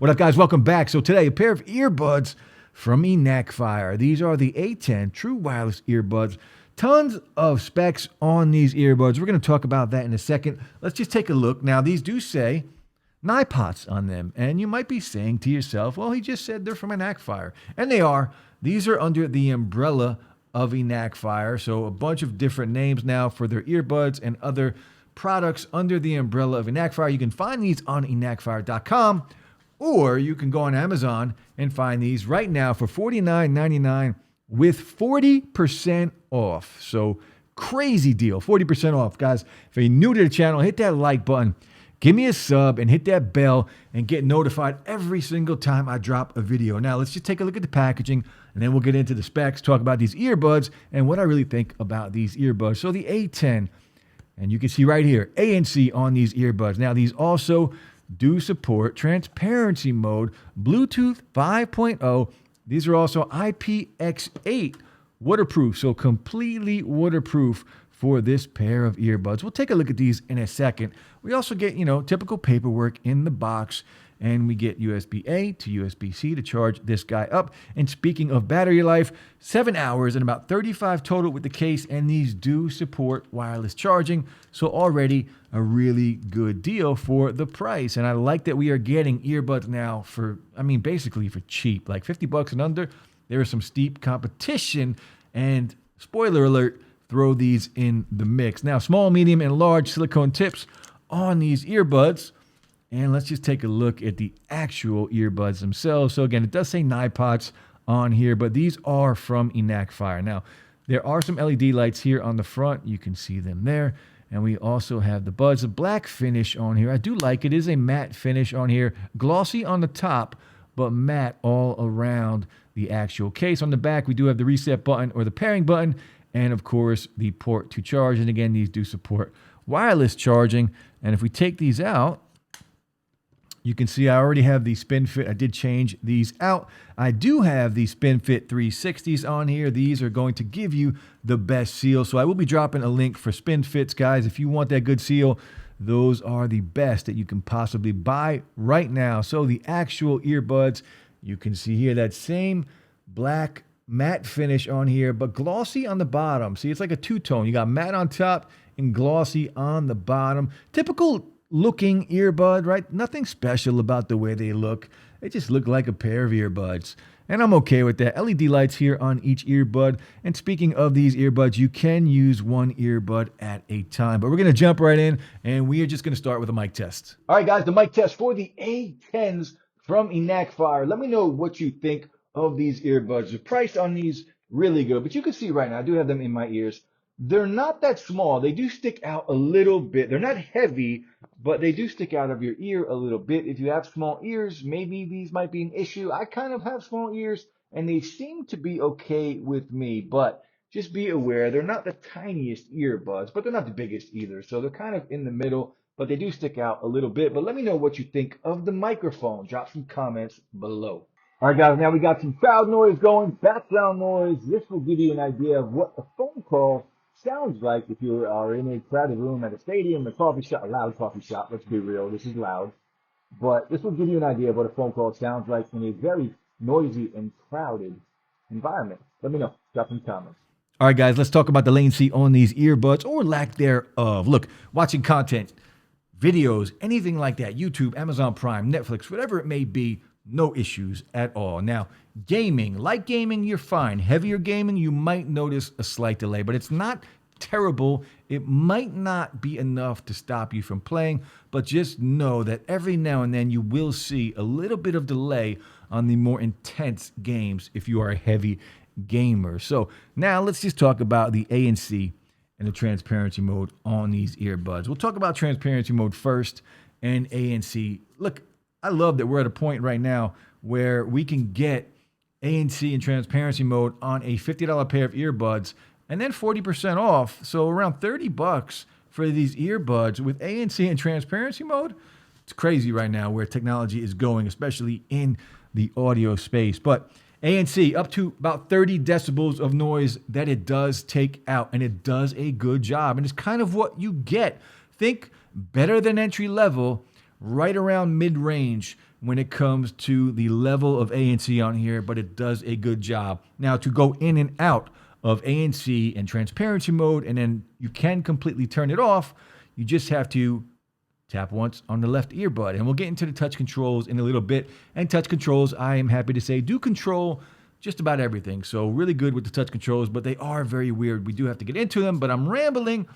What up, guys? Welcome back. So today, a pair of earbuds from Enacfire. These are the A10 True Wireless earbuds. Tons of specs on these earbuds. We're going to talk about that in a second. Let's just take a look. Now, these do say NiPods on them. And you might be saying to yourself, well, he just said they're from Enacfire. And they are. These are under the umbrella of Enacfire. So a bunch of different names now for their earbuds and other products under the umbrella of Enacfire. You can find these on enacfire.com, or you can go on Amazon and find these right now for $49.99 with 40% off. So crazy deal, 40% off. Guys, if you're new to the channel, hit that like button, give me a sub, and hit that bell and get notified every single time I drop a video. Now, let's just take a look at the packaging, and then we'll get into the specs, talk about these earbuds, and what I really think about these earbuds. So the A10, and you can see right here, ANC on these earbuds. Now, these also do support transparency mode, Bluetooth 5.0. These are also IPX8 waterproof, so completely waterproof for this pair of earbuds. We'll take a look at these in a second. We also get, typical paperwork in the box, and we get USB-A to USB-C to charge this guy up. And speaking of battery life, 7 hours and about 35 total with the case, and these do support wireless charging, so already a really good deal for the price. And I like that we are getting earbuds now for, basically for cheap, like $50 and under. There is some steep competition, and spoiler alert, throw these in the mix. Now, small, medium, and large silicone tips on these earbuds. And let's just take a look at the actual earbuds themselves. So again, it does say NiPods on here, but these are from Enacfire. Now, there are some LED lights here on the front. You can see them there. And we also have the buds, a black finish on here. I do like it. It is a matte finish on here. Glossy on the top, but matte all around the actual case. On the back, we do have the reset button or the pairing button, and of course, the port to charge. And again, these do support wireless charging. And if we take these out, you can see I already have the SpinFit. I did change these out. I do have the SpinFit 360s on here. These are going to give you the best seal. So I will be dropping a link for SpinFits, guys. If you want that good seal, those are the best that you can possibly buy right now. So the actual earbuds, you can see here that same black matte finish on here, but glossy on the bottom. See, it's like a two-tone. You got matte on top and glossy on the bottom. Typical looking earbud, right? Nothing special about the way they look. They just look like a pair of earbuds. And I'm okay with that. LED lights here on each earbud. And speaking of these earbuds, you can use one earbud at a time. But we're going to jump right in, and we are just going to start with a mic test. All right, guys, the mic test for the A10s from Enacfire. Let me know what you think of these earbuds. The price on these, really good. But you can see right now, I do have them in my ears. They're not that small. They do stick out a little bit. They're not heavy, but they do stick out of your ear a little bit. If you have small ears, maybe these might be an issue. I kind of have small ears, and they seem to be okay with me, but just be aware, they're not the tiniest earbuds, but they're not the biggest either. So they're kind of in the middle, but they do stick out a little bit. But let me know what you think of the microphone. Drop some comments below. All right, guys, now we got some crowd noise going, background noise. This will give you an idea of what a phone call sounds like if you are in a crowded room at a stadium, a coffee shop, a loud coffee shop. Let's be real, this is loud. But this will give you an idea of what a phone call sounds like in a very noisy and crowded environment. Let me know. Drop some comments. All right, guys, let's talk about the latency on these earbuds, or lack thereof. Look, watching content, videos, anything like that, YouTube, Amazon Prime, Netflix, whatever it may be, no issues at all. Now, gaming, light gaming, you're fine. Heavier gaming, you might notice a slight delay, but it's not terrible. It might not be enough to stop you from playing, but just know that every now and then you will see a little bit of delay on the more intense games if you are a heavy gamer. So now let's just talk about the ANC and the transparency mode on these earbuds. We'll talk about transparency mode first and ANC. Look, I love that we're at a point right now where we can get ANC and transparency mode on a $50 pair of earbuds and then 40% off. So around $30 for these earbuds with ANC and transparency mode. It's crazy right now where technology is going, especially in the audio space. But ANC up to about 30 decibels of noise that it does take out, and it does a good job. And it's kind of what you get. Think better than entry level, right around mid-range when it comes to the level of ANC on here, but it does a good job. Now, to go in and out of ANC and transparency mode, and then you can completely turn it off, you just have to tap once on the left earbud. And we'll get into the touch controls in a little bit. And touch controls, I am happy to say, do control just about everything. So really good with the touch controls, but they are very weird. We do have to get into them, but I'm rambling.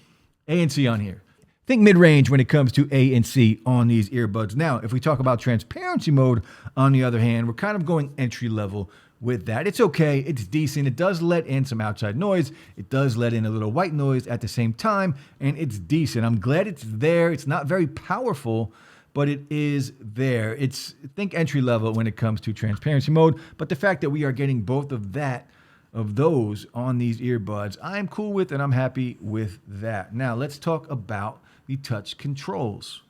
ANC on here. Think mid-range when it comes to ANC on these earbuds. Now, if we talk about transparency mode, on the other hand, we're kind of going entry level with that. It's okay. It's decent. It does let in some outside noise. It does let in a little white noise at the same time, and it's decent. I'm glad it's there. It's not very powerful, but it is there. It's, think entry level when it comes to transparency mode, but the fact that we are getting both of those on these earbuds, I'm cool with, and I'm happy with that. Now, let's talk about the touch controls.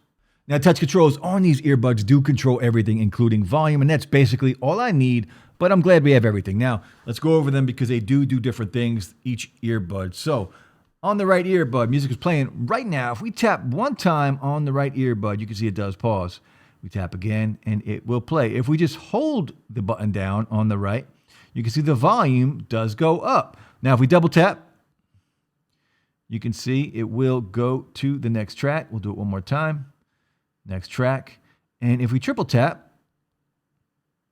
Now, touch controls on these earbuds do control everything, including volume, and that's basically all I need, but I'm glad we have everything. Now, let's go over them because they do different things, each earbud. So, on the right earbud, music is playing right now. If we tap one time on the right earbud, you can see it does pause. We tap again, and it will play. If we just hold the button down on the right, you can see the volume does go up. Now, if we double tap, you can see it will go to the next track. We'll do it one more time. Next track. And if we triple tap,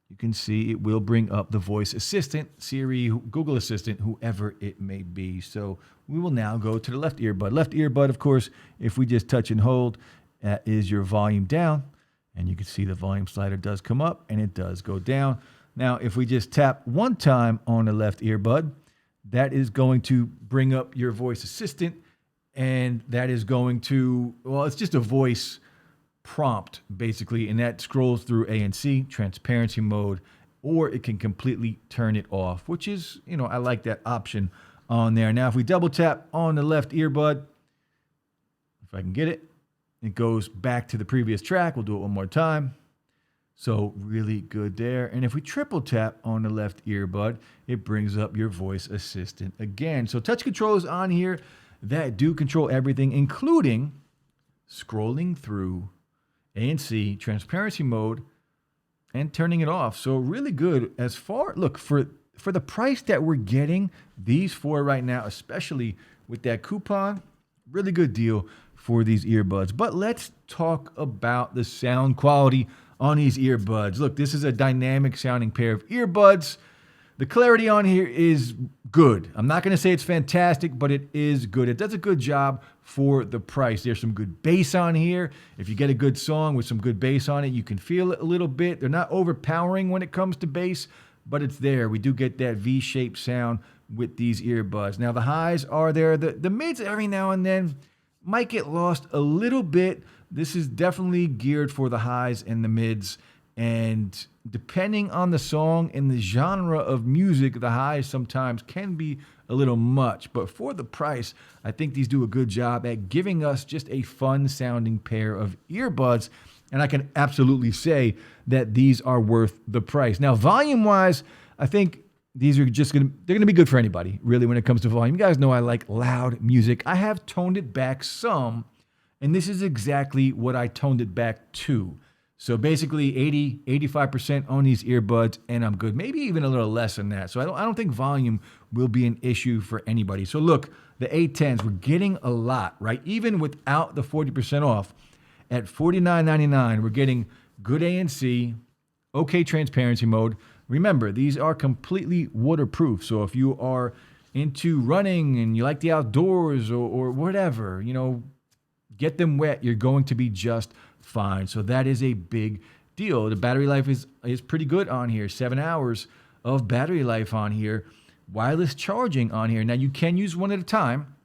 you can see it will bring up the voice assistant, Siri, Google Assistant, whoever it may be. So we will now go to the left earbud. Left earbud, of course, if we just touch and hold, that is your volume down. And you can see the volume slider does come up and it does go down. Now, if we just tap one time on the left earbud, that is going to bring up your voice assistant. And that is going to, well, it's just a voice prompt, basically. And that scrolls through ANC, transparency mode, or it can completely turn it off, which is, I like that option on there. Now, if we double tap on the left earbud, if I can get it, it goes back to the previous track. We'll do it one more time. So really good there. And if we triple tap on the left earbud, it brings up your voice assistant again. So touch controls on here that do control everything, including scrolling through ANC, transparency mode, and turning it off. So really good as far, look, for the price that we're getting these for right now, especially with that coupon, really good deal for these earbuds. But let's talk about the sound quality on these earbuds. Look, this is a dynamic sounding pair of earbuds. The clarity on here is good. I'm not going to say it's fantastic, but it is good. It does a good job for the price. There's some good bass on here. If you get a good song with some good bass on it, you can feel it a little bit. They're not overpowering when it comes to bass, but it's there. We do get that V-shaped sound with these earbuds. Now, the highs are there. The mids every now and then might get lost a little bit. This is definitely geared for the highs and the mids. And depending on the song and the genre of music, the highs sometimes can be a little much. But for the price, I think these do a good job at giving us just a fun sounding pair of earbuds. And I can absolutely say that these are worth the price. Now, volume wise, I think these are they're going to be good for anybody, really, when it comes to volume. You guys know I like loud music. I have toned it back some, and this is exactly what I toned it back to. So basically 85% on these earbuds, and I'm good. Maybe even a little less than that. So I don't think volume will be an issue for anybody. So look, the A10s, we're getting a lot, right? Even without the 40% off, at $49.99, we're getting good ANC, okay transparency mode. Remember, these are completely waterproof. So if you are into running and you like the outdoors or whatever, get them wet, you're going to be just fine. So that is a big deal. The battery life is pretty good on here. 7 hours of battery life on here. Wireless charging on here. Now, you can use one at a time.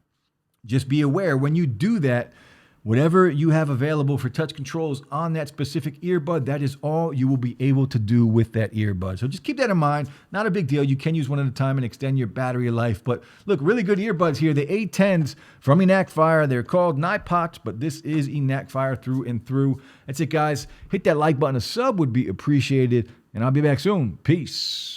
Just be aware when you do that, whatever you have available for touch controls on that specific earbud, that is all you will be able to do with that earbud. So just keep that in mind. Not a big deal. You can use one at a time and extend your battery life. But look, really good earbuds here. The A10s from Enactfire. They're called Nipots, but this is Enactfire through and through. That's it, guys. Hit that like button. A sub would be appreciated. And I'll be back soon. Peace.